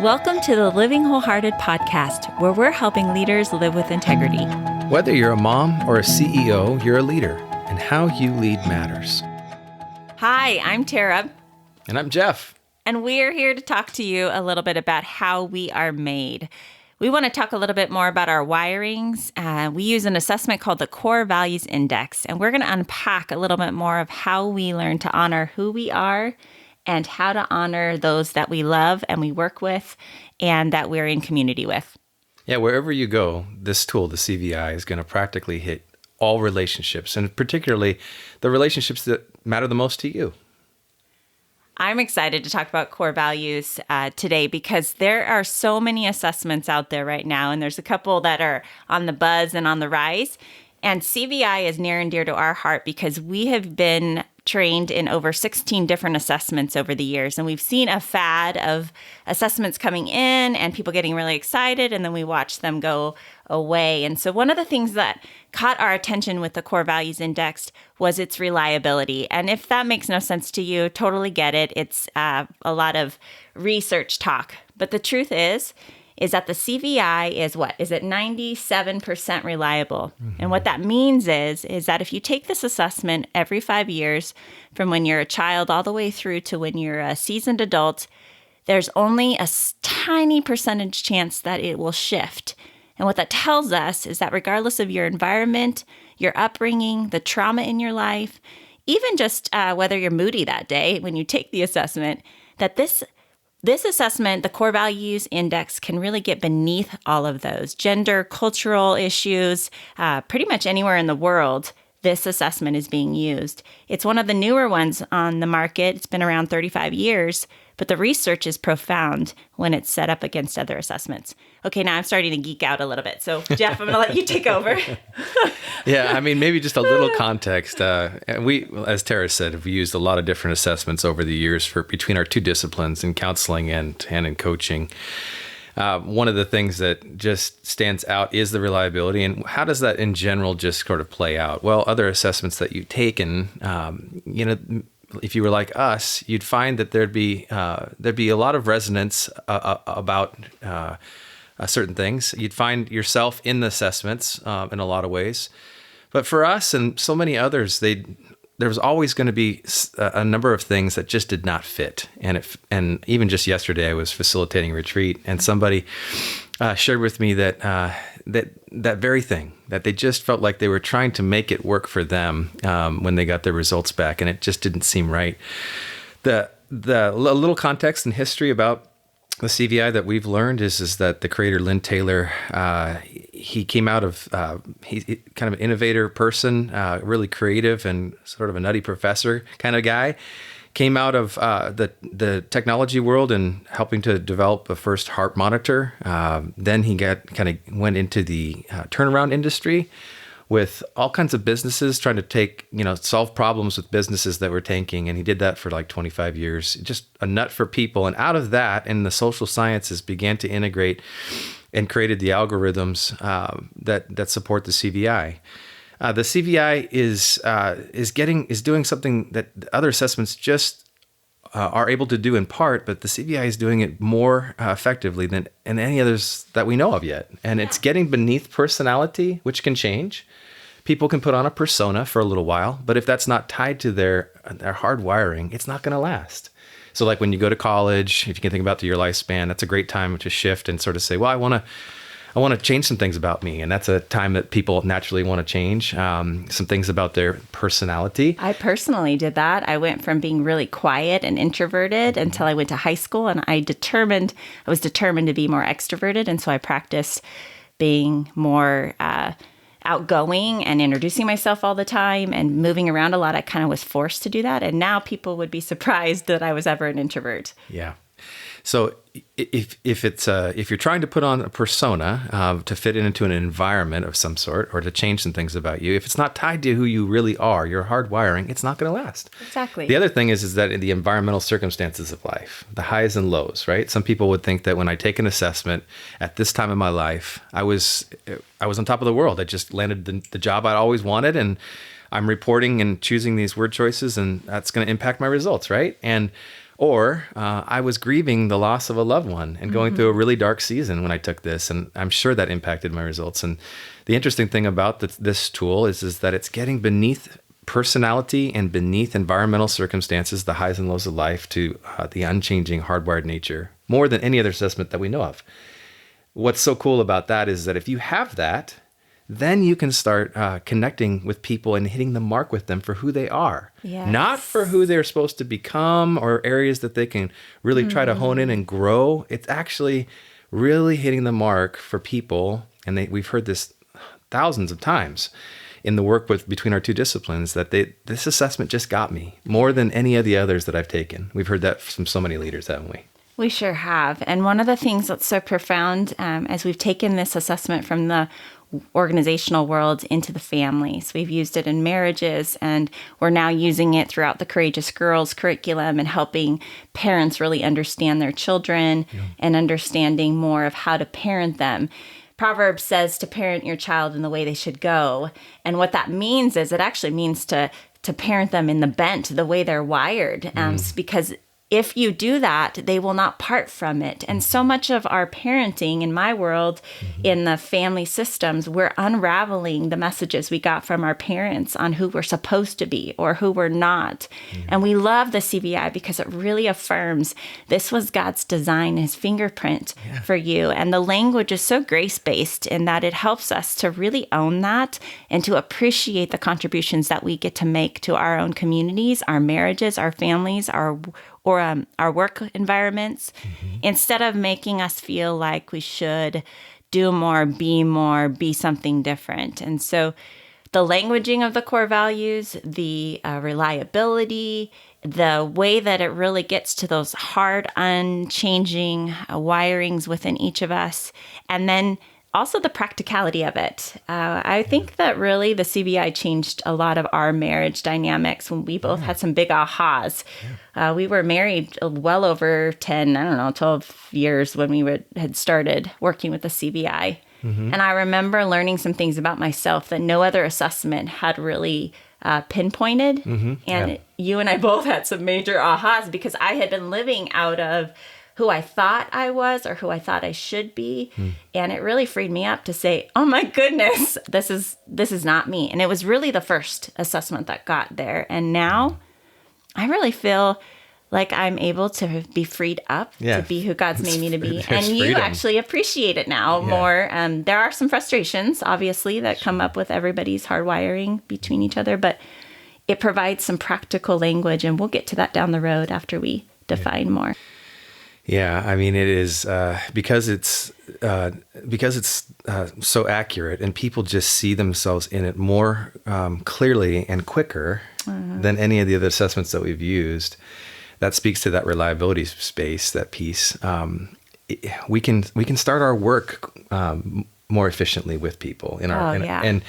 Welcome to the Living Wholehearted podcast, where we're helping leaders live with integrity. Whether you're a mom or a CEO, you're a leader, and how you lead matters. Hi, I'm Terra. And I'm Jeff. And we're here to talk to you a little bit about how we are made. We want to talk a little bit more about our wirings. We use an assessment called the Core Values Index, and we're going to unpack a little bit more of how we learn to honor who we are and how to honor those that we love and we work with and that we're in community with. Yeah, wherever you go, this tool, the CVI, is going to practically hit all relationships, and particularly the relationships that matter the most to you. I'm excited to talk about core values today because there are so many assessments out there right now, and there's a couple that are on the buzz and on the rise. And CVI is near and dear to our heart because we have been trained in over 16 different assessments over the years. And we've seen a fad of assessments coming in and people getting really excited, and then we watch them go away. And so one of the things that caught our attention with the Core Values Index was its reliability. And if that makes no sense to you, totally get it. It's a lot of research talk. But the truth is that the CVI is what? Is it 97% reliable? Mm-hmm. And what that means is that if you take this assessment every 5 years, from when you're a child all the way through to when you're a seasoned adult, there's only a tiny percentage chance that it will shift. And what that tells us is that regardless of your environment, your upbringing, the trauma in your life, even just whether you're moody that day when you take the assessment, that this assessment, the Core Values Index, can really get beneath all of those gender, cultural issues, pretty much anywhere in the world. This assessment is being used. It's one of the newer ones on the market. It's been around 35 years, but the research is profound when it's set up against other assessments. Okay, now I'm starting to geek out a little bit. So, Jeff, I'm going to let you take over. Yeah, I mean, maybe just a little context. We, as Terra said, have used a lot of different assessments over the years between our two disciplines in counseling and in coaching. One of the things that just stands out is the reliability. And how does that in general just sort of play out? Well, other assessments that you've taken, if you were like us, you'd find that there'd be a lot of resonance about certain things. You'd find yourself in the assessments in a lot of ways. But for us and so many others, there was always going to be a number of things that just did not fit. And even just yesterday, I was facilitating a retreat, and somebody shared with me that that very thing, that they just felt like they were trying to make it work for them when they got their results back, and it just didn't seem right. The little context and history about the CVI that we've learned is that the creator, Lynn Taylor, he came out of, he's kind of an innovator person, really creative and sort of a nutty professor kind of guy. Came out of the technology world and helping to develop a first heart monitor. Then he went into the turnaround industry with all kinds of businesses trying to solve problems with businesses that were tanking. And he did that for like 25 years, just a nut for people. And out of that, and the social sciences began to integrate and created the algorithms that support the CVI. The CVI is doing something that other assessments just are able to do in part, but the CVI is doing it more effectively than any others that we know of yet. And it's getting beneath personality, which can change. People can put on a persona for a little while, but if that's not tied to their hard wiring, it's not going to last. So like when you go to college, if you can think about your lifespan, that's a great time to shift and sort of say, well, I want to change some things about me. And that's a time that people naturally want to change some things about their personality. I personally did that. I went from being really quiet and introverted until I went to high school, and I was determined to be more extroverted. And so I practiced being more outgoing and introducing myself all the time and moving around a lot. I kind of was forced to do that. And now people would be surprised that I was ever an introvert. Yeah. So if you're trying to put on a persona to fit into an environment of some sort or to change some things about you, if it's not tied to who you really are, your hard wiring, it's not going to last. Exactly. The other thing is that in the environmental circumstances of life, the highs and lows, right? Some people would think that when I take an assessment at this time in my life, I was on top of the world. I just landed the job I always wanted, and I'm reporting and choosing these word choices, and that's going to impact my results, right? And Or I was grieving the loss of a loved one and going through a really dark season when I took this, and I'm sure that impacted my results. And the interesting thing about this tool is that it's getting beneath personality and beneath environmental circumstances, the highs and lows of life, to the unchanging, hardwired nature, more than any other assessment that we know of. What's so cool about that is that if you have that, then you can start connecting with people and hitting the mark with them for who they are. Yes. Not for who they're supposed to become or areas that they can really try to hone in and grow. It's actually really hitting the mark for people. And we've heard this thousands of times in the work between our two disciplines, that this assessment just got me more than any of the others that I've taken. We've heard that from so many leaders, haven't we? We sure have. And one of the things that's so profound as we've taken this assessment from the organizational world into the families. We've used it in marriages, and we're now using it throughout the Courageous Girls curriculum and helping parents really understand their children and understanding more of how to parent them. Proverbs says to parent your child in the way they should go. And what that means is it actually means to parent them in the bent, the way they're wired, because if you do that, they will not part from it. And so much of our parenting in my world, in the family systems, we're unraveling the messages we got from our parents on who we're supposed to be or who we're not. And we love the CVI because it really affirms this was God's design, his fingerprint for you. And the language is so grace-based in that it helps us to really own that and to appreciate the contributions that we get to make to our own communities, our marriages, our families, our work environments, instead of making us feel like we should do more, be something different. And so the languaging of the core values, the reliability, the way that it really gets to those hard, unchanging wirings within each of us, and then also the practicality of it. I think that really the CVI changed a lot of our marriage dynamics when we both had some big ahas. We were married well over 12 years when we had started working with the CVI. And I remember learning some things about myself that no other assessment had really pinpointed. And you and I both had some major ahas because I had been living out of who I thought I was or who I thought I should be. And it really freed me up to say, oh my goodness, this is not me. And it was really the first assessment that got there. And now I really feel like I'm able to be freed up to be who God's made me to be. And you freedom. Actually appreciate it now more. There are some frustrations, obviously, that come up with everybody's hardwiring between each other, but it provides some practical language. And we'll get to that down the road after we define more. Yeah, I mean, it is because it's so accurate, and people just see themselves in it more clearly and quicker than any of the other assessments that we've used. That speaks to that reliability space, that piece. We can start our work more efficiently with people and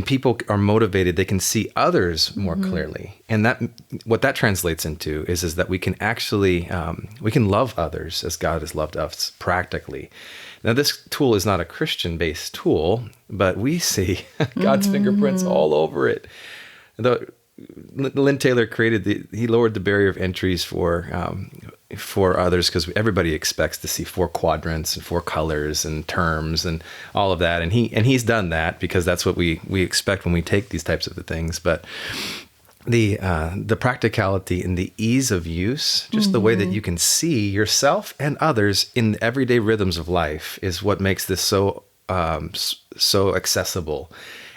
people are motivated. They can see others more clearly, and what that translates into is that we can actually we can love others as God has loved us practically. Now, this tool is not a Christian-based tool, but we see God's fingerprints all over it. Lynn Taylor he lowered the barrier of entries for others because everybody expects to see 4 quadrants and 4 colors and terms and all of that, and he's done that because that's what we expect when we take these types of things. But the practicality and the ease of use, just the way that you can see yourself and others in the everyday rhythms of life, is what makes this so accessible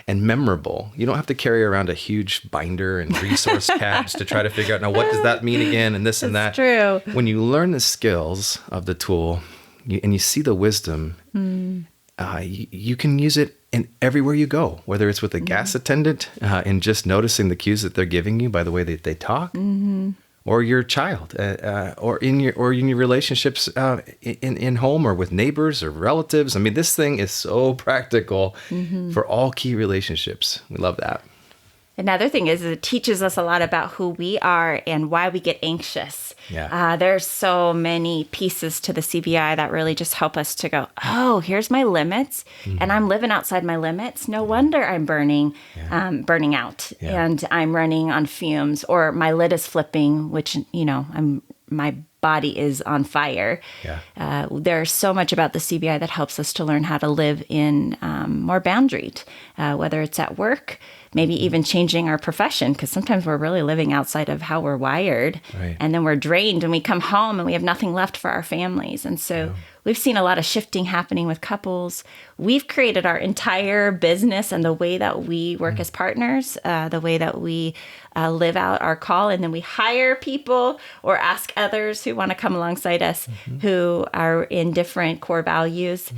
and memorable. You don't have to carry around a huge binder and resource tabs to try to figure out, now what does that mean again, and this and that. True. When you learn the skills of the tool and you see the wisdom, you can use it in everywhere you go, whether it's with a gas attendant and just noticing the cues that they're giving you by the way that they talk, or your child, or in your relationships in home or with neighbors or relatives. I mean, this thing is so practical for all key relationships. We love that. Another thing is it teaches us a lot about who we are and why we get anxious. Yeah. There's so many pieces to the CVI that really just help us to go, oh, here's my limits, and I'm living outside my limits. No wonder I'm burning out, and I'm running on fumes, or my lid is flipping, which, I'm my body is on fire. Yeah. There's so much about the CVI that helps us to learn how to live in more boundaried, whether it's at work, maybe even changing our profession, because sometimes we're really living outside of how we're wired. Right. And then we're drained and we come home and we have nothing left for our families. And so we've seen a lot of shifting happening with couples. We've created our entire business and the way that we work as partners, the way that we live out our call. And then we hire people or ask others who want to come alongside us who are in different core values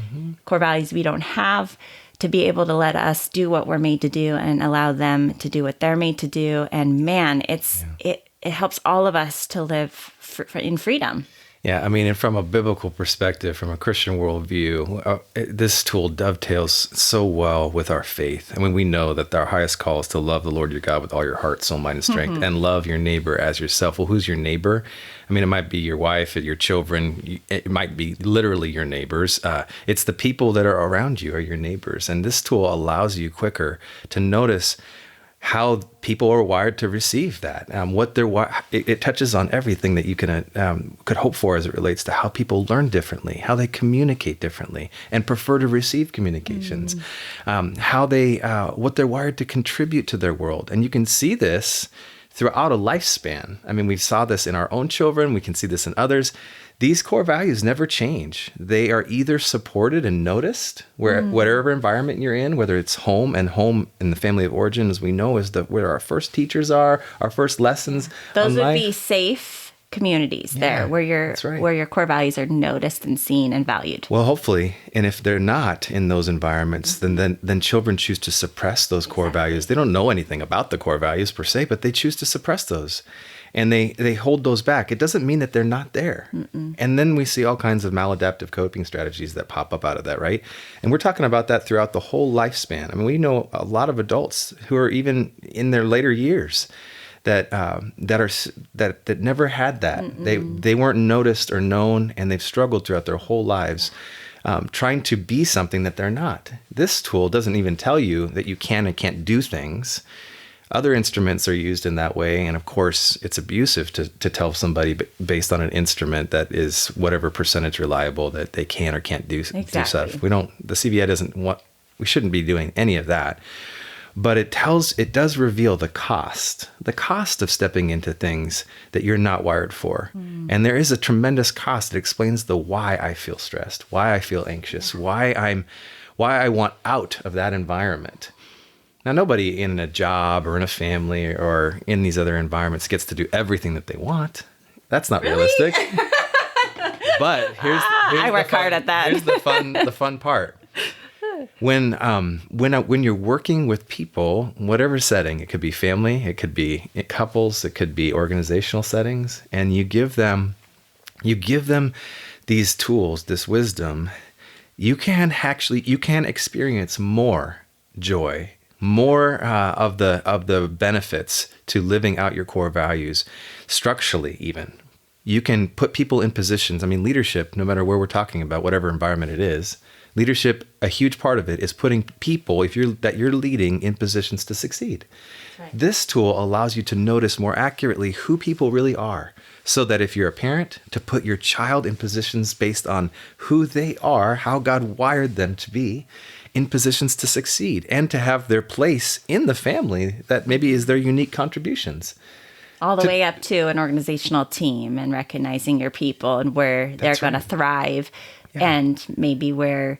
we don't have, to be able to let us do what we're made to do and allow them to do what they're made to do. And man, it helps all of us to live in freedom. Yeah, I mean, and from a biblical perspective, from a Christian worldview, this tool dovetails so well with our faith. I mean, we know that our highest call is to love the Lord your God with all your heart, soul, mind, and strength, and love your neighbor as yourself. Well, who's your neighbor? I mean, it might be your wife, your children. It might be literally your neighbors. It's the people that are around you are your neighbors. And this tool allows you quicker to notice how people are wired to receive that. It touches on everything that you could hope for as it relates to how people learn differently, how they communicate differently, and prefer to receive communications, what they're wired to contribute to their world. And you can see this throughout a lifespan. I mean, we saw this in our own children. We can see this in others. These core values never change. They are either supported and noticed whatever environment you're in, whether it's home in the family of origin, as we know, is where our first teachers are, our first lessons. Those would be safe communities there where your core values are noticed and seen and valued. Well, hopefully. And if they're not in those environments, then children choose to suppress those core values. They don't know anything about the core values per se, but they choose to suppress those. And they hold those back. It doesn't mean that they're not there. And then we see all kinds of maladaptive coping strategies that pop up out of that, right? And we're talking about that throughout the whole lifespan. I mean, we know a lot of adults who are even in their later years that never had that. They weren't noticed or known, and they've struggled throughout their whole lives. Trying to be something that they're not. This tool doesn't even tell you that you can and can't do things. Other instruments are used in that way, and of course, it's abusive to tell somebody based on an instrument that is whatever percentage reliable that they can or can't do stuff. The CVI doesn't want. We shouldn't be doing any of that. But it does reveal the cost of stepping into things that you're not wired for. And there is a tremendous cost. It explains the why I feel stressed, why I feel anxious, why I want out of that environment. Now, nobody in a job or in a family or in these other environments gets to do everything that they want. That's not realistic. But here's I work hard at that. Here's the fun part. When you're working with people, whatever setting, it could be family, it could be couples, it could be organizational settings, and you give them these tools, this wisdom, you can experience more joy, more of the benefits to living out your core values structurally even. You can put people in positions. I mean, leadership, no matter where we're talking about, whatever environment it is, leadership, a huge part of it is putting people that you're leading in positions to succeed. Right. This tool allows you to notice more accurately who people really are, so that if you're a parent, to put your child in positions based on who they are, how God wired them to be, in positions to succeed and to have their place in the family that maybe is their unique contributions. All the way up to an organizational team and recognizing your people and where they're going to thrive, and maybe where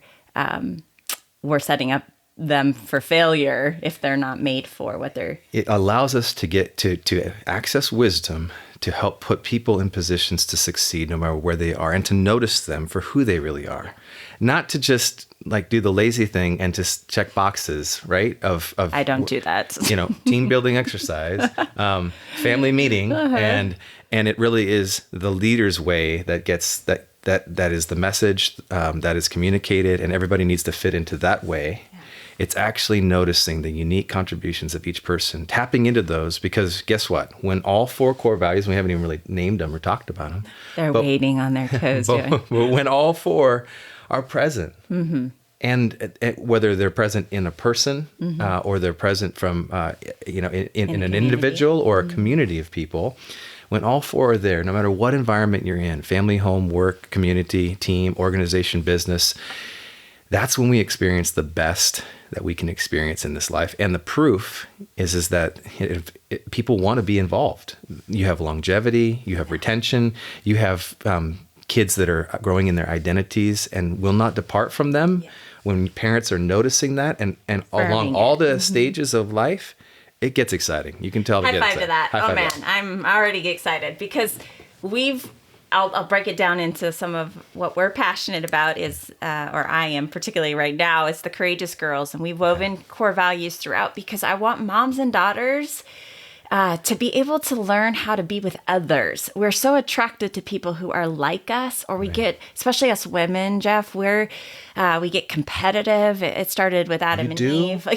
we're setting up them for failure if they're not made for what they're. It allows us to get to access wisdom to help put people in positions to succeed no matter where they are, and to notice them for who they really are. Not to just like do the lazy thing and just check boxes, right? Of I don't do that. Team building exercise, family meeting, and it really is the leader's way that gets that is the message that is communicated, and everybody needs to fit into that way. Yeah. It's actually noticing the unique contributions of each person, tapping into those, because guess what? When all 4 core values, we haven't even really named them or talked about them. They're waiting on their toes. But when all 4 are present, and whether they're present in a person or they're present from in an individual or a community of people, When all four are there, no matter what environment you're in, family, home, work, community, team, organization, business, that's when we experience the best that we can experience in this life. And the proof is that people want to be involved. You have longevity, you have retention, you have kids that are growing in their identities and will not depart from them. Yeah. When parents are noticing that and along all the stages of life, it gets exciting. You can tell. High five to that. Oh man, I'm already excited because I'll break it down into some of what we're passionate about is, or I am particularly right now, is the Courageous Girls. And we've woven core values throughout because I want moms and daughters to be able to learn how to be with others. We're so attracted to people who are like us, or we get, especially us women, Jeff, we get competitive. It started with Adam and Eve.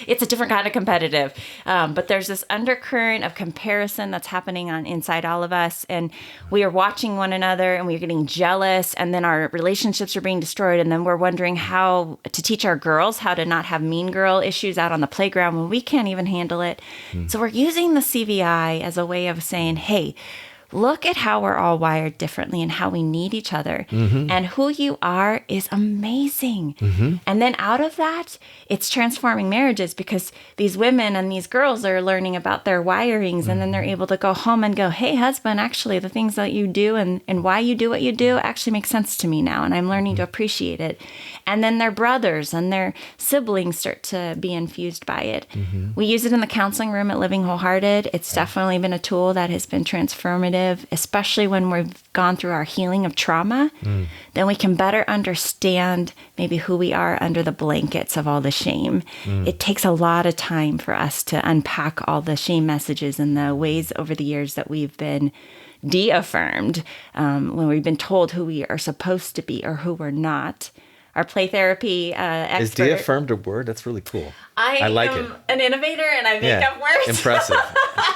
It's a different kind of competitive. But there's this undercurrent of comparison that's happening on inside all of us. And we are watching one another and we're getting jealous. And then our relationships are being destroyed. And then we're wondering how to teach our girls how to not have mean girl issues out on the playground when we can't even handle it. So we're using the CVI as a way of saying, hey, look at how we're all wired differently and how we need each other. And who you are is amazing. And then out of that, it's transforming marriages because these women and these girls are learning about their wirings. And then they're able to go home and go, hey, husband, actually, the things that you do and why you do what you do actually makes sense to me now. And I'm learning to appreciate it. And then their brothers and their siblings start to be infused by it. We use it in the counseling room at Living Wholehearted. It's definitely been a tool that has been transformative, especially when we've gone through our healing of trauma. Then we can better understand maybe who we are under the blankets of all the shame. It takes a lot of time for us to unpack all the shame messages and the ways over the years that we've been de-affirmed, when we've been told who we are supposed to be or who we're not. Our play therapy expert. Is de-affirmed a word? That's really cool. I like it. An innovator and I make up words. Impressive.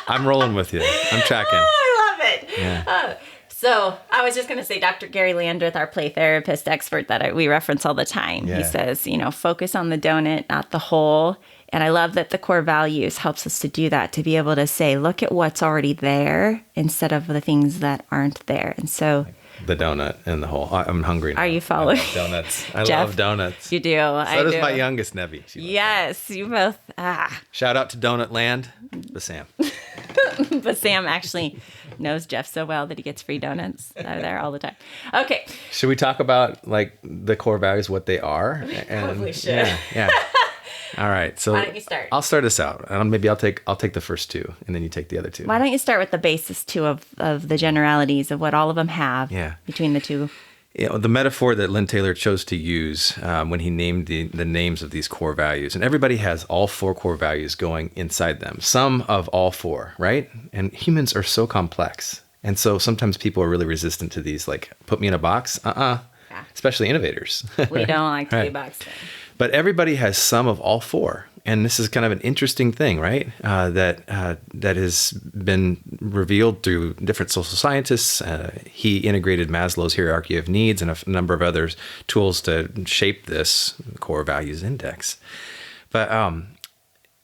I'm rolling with you. I'm tracking. I love it. Yeah. So I was just going to say, Dr. Gary Landreth, our play therapist expert that we reference all the time, he says, focus on the donut, not the whole. And I love that the core values helps us to do that, to be able to say, look at what's already there instead of the things that aren't there. And so the donut and the whole. I'm hungry now. Are you following? I love donuts. I Jeff, love donuts. You do. So does my youngest Nebby. Yes, you both. Shout out to Donut Land, but Sam. But Sam actually knows Jeff so well that he gets free donuts. They're there all the time. Okay. Should we talk about like the core values, what they are? Probably should. Yeah. All right. So why don't you start? I'll start us out. Maybe I'll take the first two, and then you take the other two. Why don't you start with the basis too of the generalities of what all of them have between the two? The metaphor that Lynn Taylor chose to use when he named the names of these core values, and everybody has all four core values going inside them. Some of all four, right? And humans are so complex, and so sometimes people are really resistant to these. Like, put me in a box. Especially innovators. We don't like to be boxed in. But everybody has some of all four. And this is kind of an interesting thing, right? That has been revealed through different social scientists. He integrated Maslow's hierarchy of needs and a number of other tools to shape this core values index. But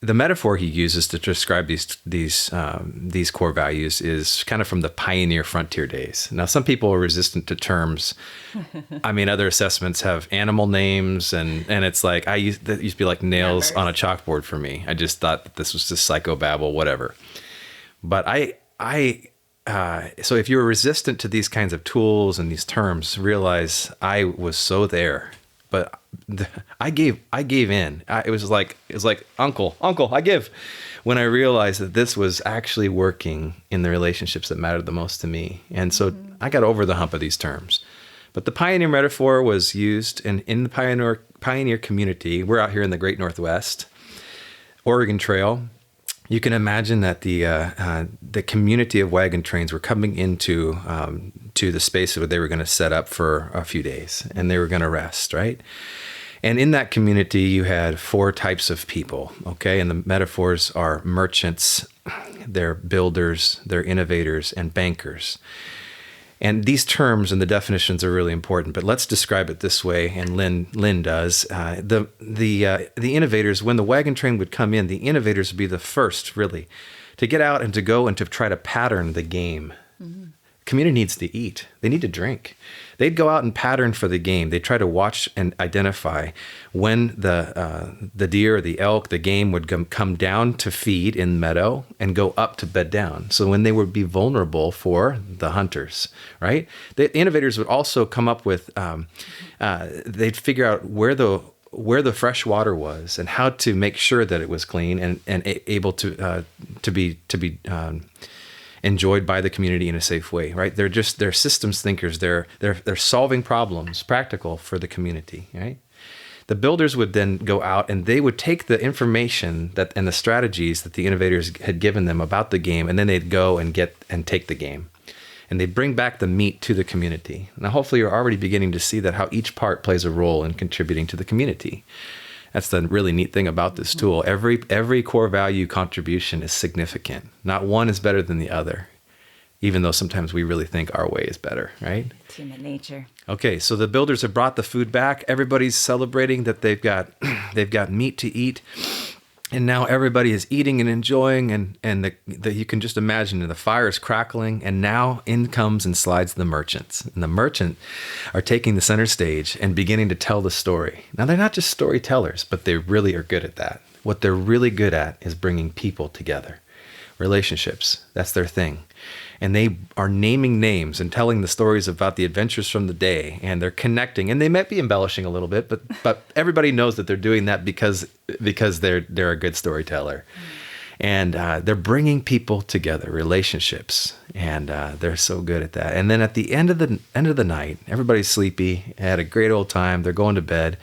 the metaphor he uses to describe these core values is kind of from the pioneer frontier days. Now, some people are resistant to terms. I mean, other assessments have animal names, and it's like that used to be like nails on a chalkboard for me. I just thought that this was just psychobabble, whatever. But so if you're resistant to these kinds of tools and these terms, realize I was so there. But I gave in. It was like uncle, I give. When I realized that this was actually working in the relationships that mattered the most to me, and so I got over the hump of these terms. But the pioneer metaphor was used in the pioneer community. We're out here in the Great Northwest, Oregon Trail. You can imagine that the community of wagon trains were coming into to the space where they were going to set up for a few days, and they were going to rest, right? And in that community, you had four types of people, okay? And the metaphors are merchants, they're builders, they're innovators, and bankers. And these terms and the definitions are really important, but let's describe it this way, and Lynn does. The innovators, when the wagon train would come in, the innovators would be the first, really, to get out and to go and to try to pattern the game. Community needs to eat. They need to drink. They'd go out and pattern for the game. They try to watch and identify when the deer, the elk, the game would come down to feed in the meadow and go up to bed down. So when they would be vulnerable for the hunters, right? The innovators would also come up with, they'd figure out where the fresh water was and how to make sure that it was clean and able to be enjoyed by the community in a safe way, right? They're systems thinkers. They're solving problems, practical for the community, right? The builders would then go out and they would take the information and the strategies that the innovators had given them about the game, and then they'd go and take the game. And they'd bring back the meat to the community. Now, hopefully you're already beginning to see that how each part plays a role in contributing to the community. That's the really neat thing about this tool. Every core value contribution is significant. Not one is better than the other, even though sometimes we really think our way is better, right? It's human nature. Okay, so the builders have brought the food back. Everybody's celebrating that they've got meat to eat. And now everybody is eating and enjoying, and you can just imagine the fire is crackling, and now in comes and slides the merchants. And the merchant are taking the center stage and beginning to tell the story. Now, they're not just storytellers, but they really are good at that. What they're really good at is bringing people together. Relationships, that's their thing. And they are naming names and telling the stories about the adventures from the day, and they're connecting, and they might be embellishing a little bit, but everybody knows that they're doing that because they're a good storyteller. And they're bringing people together, relationships, and they're so good at that. And then at the end of the night, everybody's sleepy, had a great old time, they're going to bed.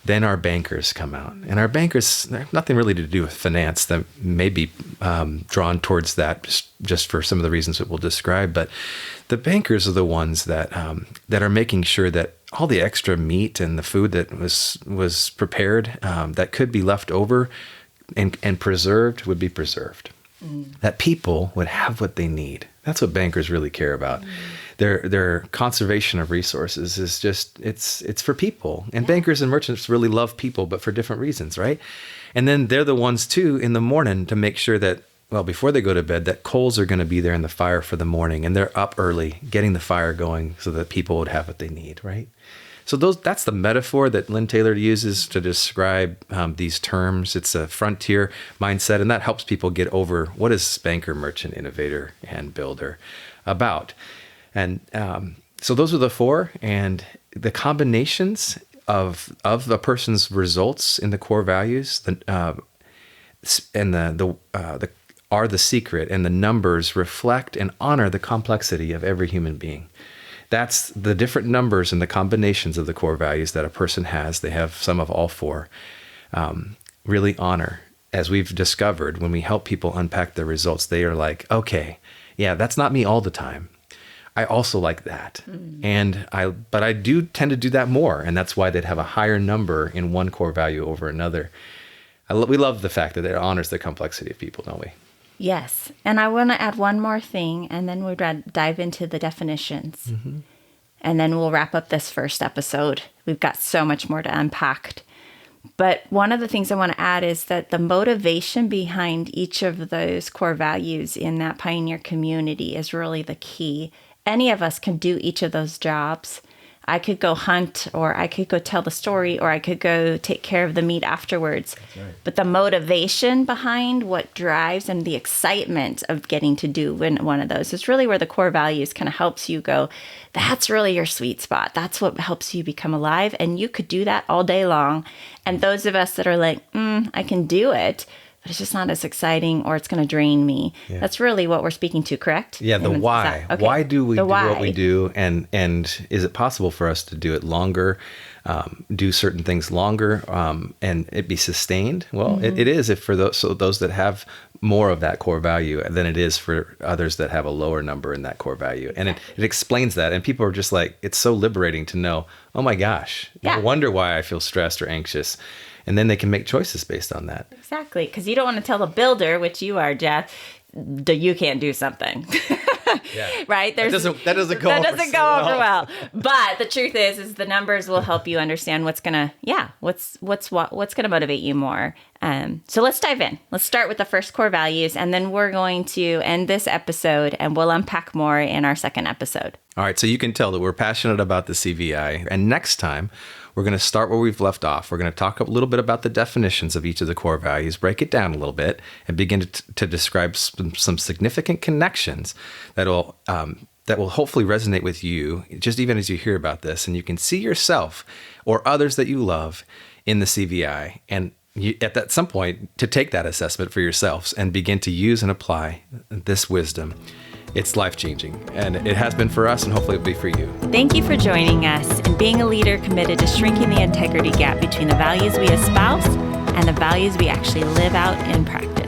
Then our bankers come out. And our bankers, they have nothing really to do with finance. That may be drawn towards that just for some of the reasons that we'll describe. But the bankers are the ones that are making sure that all the extra meat and the food that was prepared that could be left over and preserved would be preserved. That people would have what they need. That's what bankers really care about. Their conservation of resources is just, it's for people. And bankers and merchants really love people, but for different reasons, right? And then they're the ones too in the morning to make sure that, well, before they go to bed, that coals are going to be there in the fire for the morning. And they're up early getting the fire going so that people would have what they need, right? So that's the metaphor that Lynn Taylor uses to describe these terms. It's a frontier mindset, and that helps people get over what is banker, merchant, innovator, and builder about. And so those are the four, and the combinations of a person's results in the core values, are the secret, and the numbers reflect and honor the complexity of every human being. That's the different numbers and the combinations of the core values that a person has. They have some of all four. Really honor, as we've discovered, when we help people unpack their results, they are like, okay, yeah, that's not me all the time. I also like that. But I do tend to do that more. And that's why they'd have a higher number in one core value over another. We love the fact that it honors the complexity of people, don't we? Yes. And I want to add one more thing, and then we'll dive into the definitions. And then we'll wrap up this first episode. We've got so much more to unpack. But one of the things I want to add is that the motivation behind each of those core values in that pioneer community is really the key. Any of us can do each of those jobs. I could go hunt, or I could go tell the story, or I could go take care of the meat afterwards. Right. But the motivation behind what drives and the excitement of getting to do one of those is really where the core values kind of helps you go, that's really your sweet spot. That's what helps you become alive. And you could do that all day long. And those of us that are like, I can do it, but it's just not as exciting, or it's going to drain me. Yeah. That's really what we're speaking to, correct? Yeah, the why. Okay. Why do we do what we do? And is it possible for us to do it longer, do certain things longer, and it be sustained? Well, it is if for those that have more of that core value than it is for others that have a lower number in that core value. And it explains that. And people are just like, it's so liberating to know, oh my gosh, no wonder why I feel stressed or anxious. And then they can make choices based on that. Exactly. Because you don't want to tell the builder, which you are, Jeff, that you can't do something. Right? That doesn't go that over doesn't so go over well. But the truth is the numbers will help you understand what's gonna motivate you more. So let's dive in. Let's start with the first core values, and then we're going to end this episode, and we'll unpack more in our second episode. All right, so you can tell that we're passionate about the CVI. And next time, we're going to start where we've left off. We're going to talk a little bit about the definitions of each of the core values, break it down a little bit, and begin to describe some significant connections that will hopefully resonate with you, just even as you hear about this. And you can see yourself or others that you love in the CVI. And at some point, to take that assessment for yourselves and begin to use and apply this wisdom. It's life-changing, and it has been for us, and hopefully it'll be for you. Thank you for joining us and being a leader committed to shrinking the integrity gap between the values we espouse and the values we actually live out in practice.